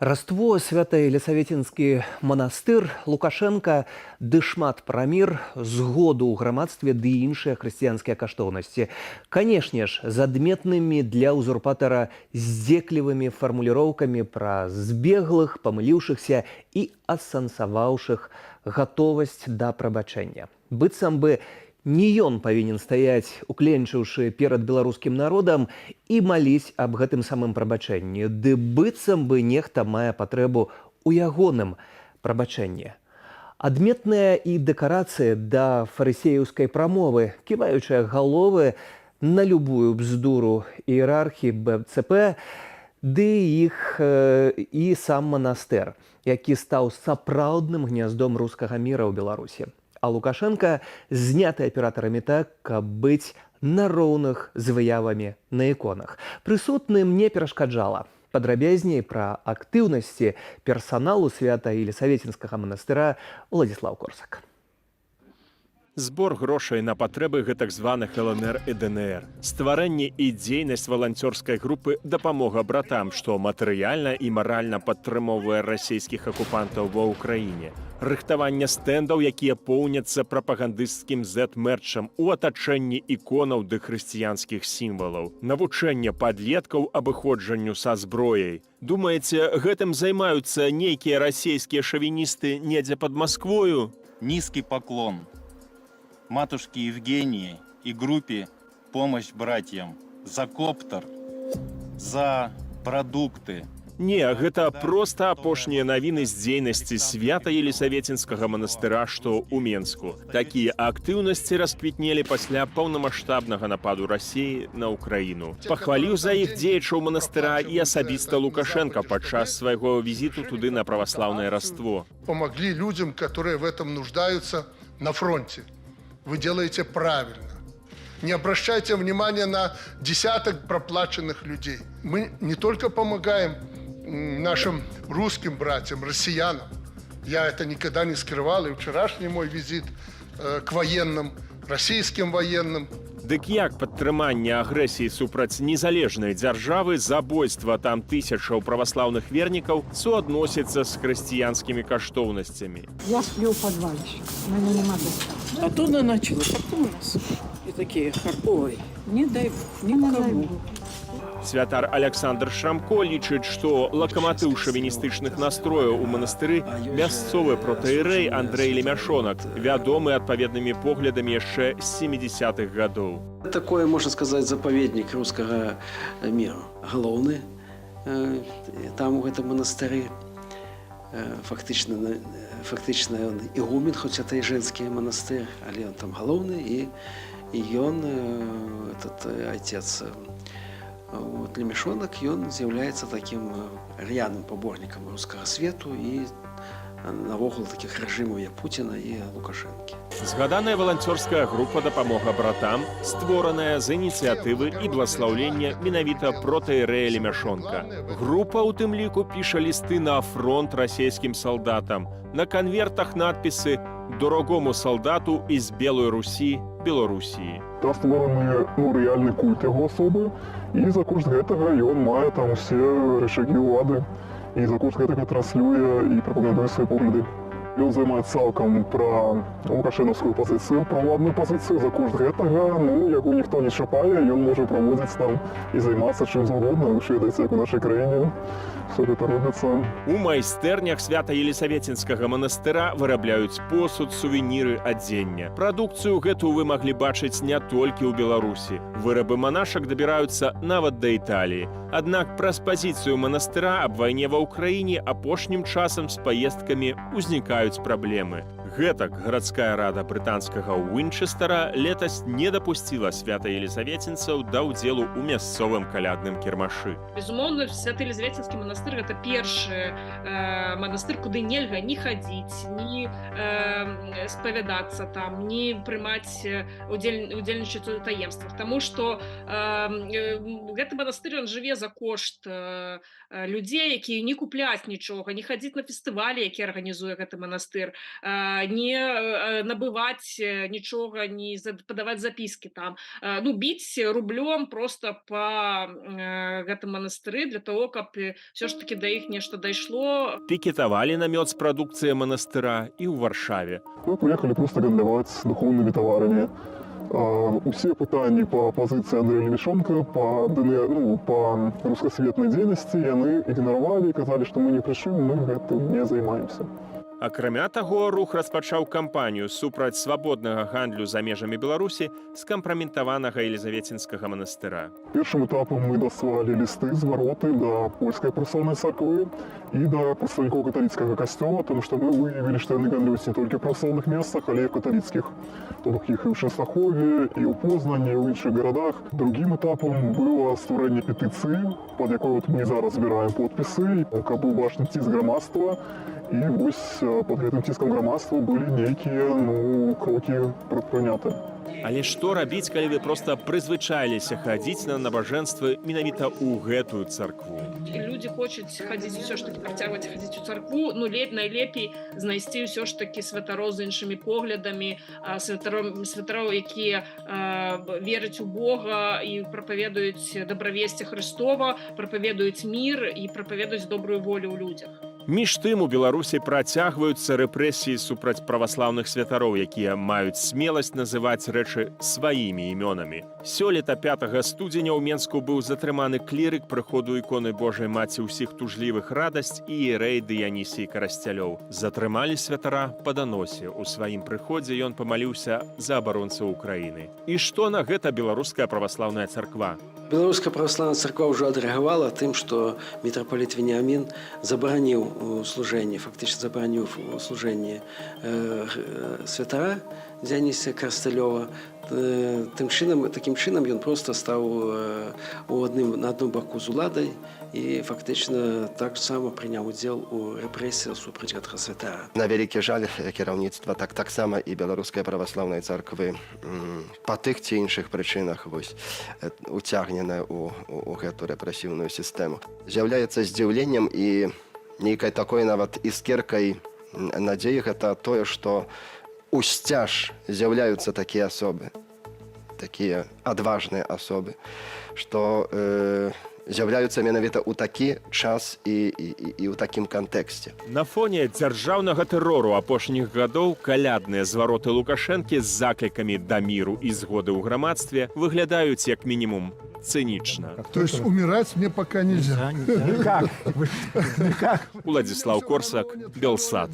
Раство свята-Елісаветінскі манастыр Лукашенка ды шмат пра мір, згоду ў грамадстве ды іншыя хрысціянскія каштоўнасці. Канешне ж, з адметнымі для ўзурпатара здзеклівымі фармуліроўкамі пра збеглых, памыліўшыхся і асэнсаваўшых гатовасць да прабачэння. Быццам бы не ён павінен стаяць, укленчыўшы перад беларускім народам і маліць аб гэтым самым прабачэнні, ды быццам бы нехта мае патрэбу ў ягоным прабачэнні. Адметная і дэкарацыя да фарысеяўскай прамовы, ківаючыя галовы на любую бздуру іерархіі БЦП, ды іх і сам манастыр, які стаў сапраўдным гняздом рускага міра ў Беларусі. А Лукашенка зняты аператарамі так, каб быць на роўных з выявамі на іконах. Прысутным не перашкаджала. Падрабязней пра актыўнасці персаналу свята-Елісаветінскага манастыра Уладзіслаў Корсак. Збор грошай на патрэбы гэтак званых ЛНР і ДНР. Стварэнне і дзейнасць валанцёрскай групы дапамога братам, што матэрыяльна і маральна падтрымоўвае расійскіх акупантаў ва ўкраіне. Рыхтаванне стэндаў, якія поўняцца прапагандысцкім Z-мерчам у атачэнні іконаў ды хрысціянскіх сімвалаў. Навучэнне падлеткаў абыходжанню са зброяй. Думаеце, гэтым займаюцца нейкія расійскія шавіністы недзе пад Масквою? Низкий поклон матушке Евгении и группе «Помощь братьям» за коптер, за продукты. Не, гэта проста апошнія навіны з дзейнасці свята-Елісаветінскага манастыра, што ў Менску. Такія актыўнасці расквітнелі пасля паўнамаштабнага нападу Расіі на Ўкраіну. Пахваліў за іх дзеячаў манастыра і асабіста Лукашенка падчас свайго візіту туды на праваслаўнае раство. Помогли людям, которые в этом нуждаются на фронте. Вы делаете правильно. Не обращайте внимания на десяток проплаченных людей. Мы не только помогаем нашим русским братьям, россиянам. Я это никогда не скрывал, и вчерашний мой визит к военным, российским военным. Дык як падтрыманне агрэсіі супраць незалежнай дзяржавы, забойства там тысячаў праваслаўных вернікаў суадносіцца з хрысціянскімі каштоўнасцямі? Я сплю в подвале, меня нема дома. Оттуда началось, а кто у нас? И такие, ой, не дай никому. Святар Александр Шрамко лічыць, што лакаматыў шавіністычных настрояў у манастыры мясцовы протэірэй Андрэй Лемяшонак, вядомы адпаведнымі поглядамі яшчэ з 70-х гадоў. Такое, можно сказать, заповедник русского мира. Галоўны там у гэтым манастыры. Фактично он игумен, хоть это и женский монастырь, але он там галоўны, и он, этот отец вот, Лемешонок, и он является таким рьяным поборником русского свету и навокал таких режимов я Путина и Лукашенки. Згаданая валанцёрская група «Дапамога братам» створаная з ініцыятывы і бласлаўлення менавіта протэірэя Лемяшонка. Група ў тым ліку піша лісты на фронт расійскім салдатам. На канвертах надпісы «Дорогому солдату із Белої Русі, Білорусії». Там створаны рэальны культ яго асобы, і за кошт гэтага ён мае там усе рычагі ўлады, і за кошт гэтага транслюе і прапагандуе свае погляды. Ён займае цалкам пра лукашэнаўскую пазіцыю, правадную пазіцыю, за кошт гэтага, яго ніхто не чапае, ён можа праводзіць там і займацца чым заўгодна. Вы ж ведаеце, як у нашай краіне все гэта робіцца. У майстэрнях свята-Елісаветінскага манастыра вырабляюць посуд, сувеніры, адзення. Прадукцыю гэту вы маглі бачыць не толькі ў Беларусі. Вырабы манашак дабіраюцца нават да Італіі. Аднак праз пазіцыю манастыра аб вайне ва ўкраіне апошнім часам з паездкамі ўзнікаюць праблемы. Гэтак гарадская рада брытанскага Уінчэстера летась не дапусціла свята-елісаветінцаў да ўдзелу ў мясцовым калядным кірмашы. Безумоўна, свята-Елізаветінскі манастыр гэта першы манастыр, куды нельга ні хадзіць, ні спавядацца там, ні прымаць удзельнічаць у таемствах, таму што гэты манастыр ён жыве за кошт людзей, якія не купляць нічога, не хадзіць на фестывалі, які арганізуе гэты манастыр, не набываць нічога, не падаваць запіскі там, ну, біць рублём просто па гэтым манастыры для того, каб все ж таки да іх нешта дайшло. Пікетавалі намёт з прадукцыяй манастыра і ў Варшаве. Мы приехали просто гандляваць духовнымі таварамі. Усе пытанні па пазіцыі Андрэя Левішонка, па ДНР, ну, па рускасветнай дзейнасці яны ігнаравалі і казалі, што мы не прыйшлі, мы гэтым не займаемся. Акрамя таго, рух распачаў кампанію супраць свабоднага гандлю за межамі Беларусі з кампраметаванага Елізаветинскага манастыра. Першым этапам мы даслалі лісты звароты да польскай праваслаўнай царквы і да прадстаўнікоў каталіцкага касцёла, тому што мы выявілі, што яны гандлююць не толькі ў праваслаўных месцах, але і ў каталіцкіх. То бок іх і ў Шэнстахове, і ў Познані, і ў іншых гарадах. Другім этапам было стварэнне петыцыі, пад якой мы зараз збіраем подпісы, каб быў бачны ціск грамадства. І вось пад гэтым ціскам грамадства былі нейкія, ну, крокі прадпрыняты. Але што рабіць, калі вы проста прызвычаіліся хадзіць на набажэнствы менавіта ў гэтую царкву? Людзі хочуць хадзіць усё ж таки, працягваць хадзіць у царкву, ну, найлепей знайсці ўсё ж таки святароў з іншымі поглядамі, святароў, якія вераць у Бога і прапаведуюць дабравесце Хрыстова, прапаведуюць мір і прапаведуюць добрую волю ў людзях. Між тым у Беларусі працягваюцца рэпрэсіі супраць праваслаўных святароў, якія маюць смеласць называць рэчы сваімі імёнамі. Сёлета 5 студзеня ў Менску быў затрыманы клірык прыходу іконы Божай Маці ўсіх тужлівых радасць і іерэй Дыянісій Карасцялёў. Затрымалі святара па даносе. У сваім прыходзе ён памаліўся за абаронцаў Украіны. І што на гэта беларуская праваслаўная царква? Беларуская праваслаўная царква ўжо адрэагавала тым, што мітрапаліт Веніамін забараніў служэнне, фактычна забараніў служэнне святара Дыянісія Карасцялёва. Такім чынам ён проста стаў на адным баку з уладай і фактычна так само прыняў удзел у рэпрэсіях супраць гэтага святара. На вялікі жаль кіраўніцтва таксама і беларускай праваслаўнай царквы па тых ці іншых прычынах уцягнена ў гэту рэпрэсіўную сістэму. З'яўляецца здзіўленнем і нейкай такой нават іскеркай надзеі гэта тое, што усцяж з'яўляюцца такія асобы, такія адважныя асобы, што з'яўляюцца менавіта ў такі час і ў такім кантэксце. На фоне дзяржаўнага тэрору апошніх гадоў калядныя звароты Лукашэнкі з заклікамі да міру і згоды ў грамадстве выглядаюць як мінімум цынічна. То есть умирать мне пока нельзя. Никак. Уладзіслаў Корсак, Белсат.